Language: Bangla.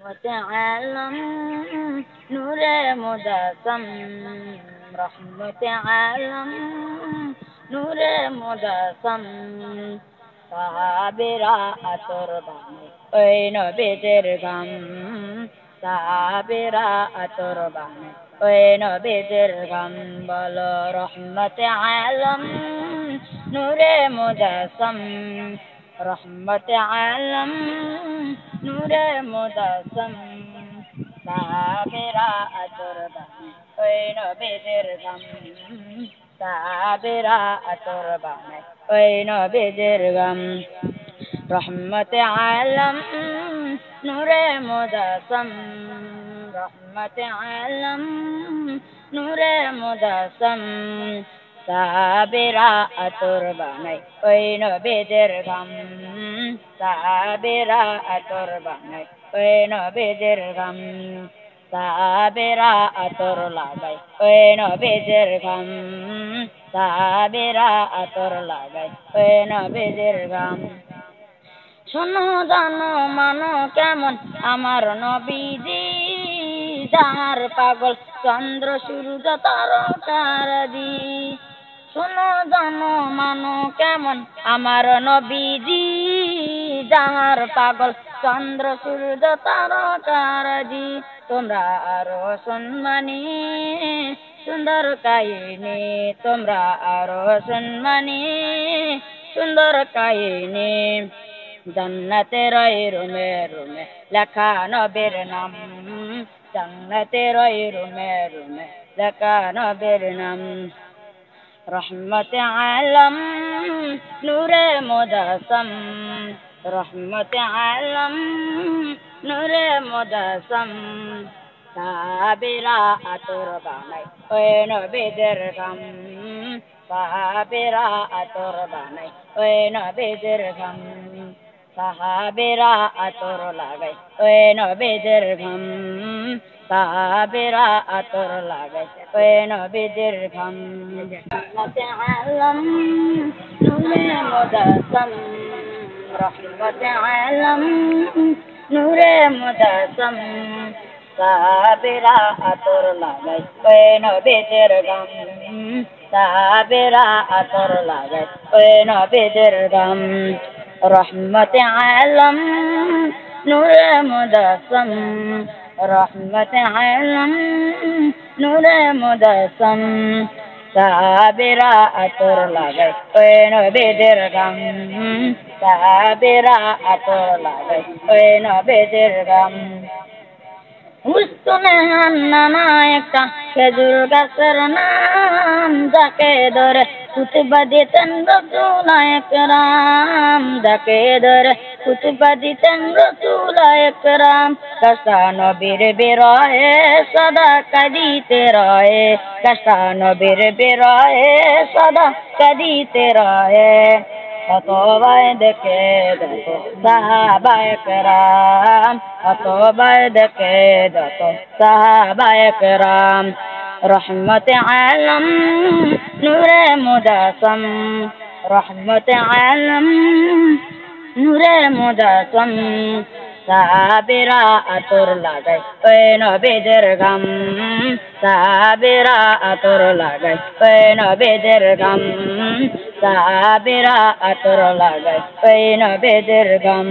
عالم نور مجسم رحمت عالم نور مجسم সাহাবেরা আতর বানে ওই নবীদের গাম সাহাবেরা আতর বানে ওই নবীদের গাম বলো রহমতে আলম নূরে মুজাসম রহমতে আলম নূরে মুজাসম সাহাবেরা আতর বানে ওই নবীদের গাম সাহাবেরা আতর বানে ওই নবীদের গাম রহমতে আলম নূরে মুজাসম রহমতে আলম নূরে মুজাসম সাহাবেরা আতর বানাই ওই নবীদের গাম সাহাবেরা আতর বানাই ওই নবীদের গাম সাহাবেরা আতর লাগাই ওই নবীদের গাম সাহাবেরা আতর লাগাই ওই নবীদের গাম শোনো জানো মানো কেমন আমার নবীজি যাহার পাগল চন্দ্র সূর্য তারকারাজি শোনো জানো মানো কেমন আমার নবীজি যাহার পাগল চন্দ্র সূর্য তারকারাজি তোমরা আরো সম্মানী সুন্দর কাহিনী তোমরা আরো সম্মানী সুন্দর কাহিনী জান্নাতের রুমে রুমে লেখা নবীর নাম জান্নাতের রুমে রুমে লেখা নবীর নাম রহমতে আলম নূরে মুজাসম রহমতে আলম নূরে মুজাসম সাহাবেরা আতর বানাই ওই নবীদের গাম সাহাবেরা আতর বানাই ওই নবীদের গাম সাহাবেরা আতর লাগাই ওই নবীদের গাম সাহাবেরা আতর লাগাই ওই নবীদের গাম রহমতে আলম নূরে মুজাসম রহমতে আলম নূরে মুজাসম সাহাবেরা আতর লাগাই ওই নবীদের গাম সাহাবেরা আতর লাগাই ওই নবীদের গাম রহমতে আলম নূরে মুজাসম রহমতে আলম নূরে মুজাসম সাহাবেরা আতর লাগাই ওই নবীদের গাম সাহাবেরা আতর লাগাই ওই নবীদের গাম উস্তনে হান্নানা একটা খেজুর গাছের নাম যাকে ধরে খুতবা দিতেন রাসূল একরাম যাকে ধরে খুতবা দিতেন রাসূল একরাম কাসা নবীর বিরহে সদা কাঁদিতে রহে কাসা নবীর বিরহে সদা কাঁদিতে রহে কত ভাই দেখে দেখো সাহাবায়ে কেরাম কত ভাই দেখে দেখো সাহাবায়ে কেরাম রহমতে আলম নূরে মুজাসম রহমতে আলম নূরে মুজাসম সাহাবেরা আতর লাগাই ওই নবীদের গাম সাহাবেরা আতর লাগাই ওই নবীদের গাম সাহাবেরা আতর লাগাই ওই নবীদের গাম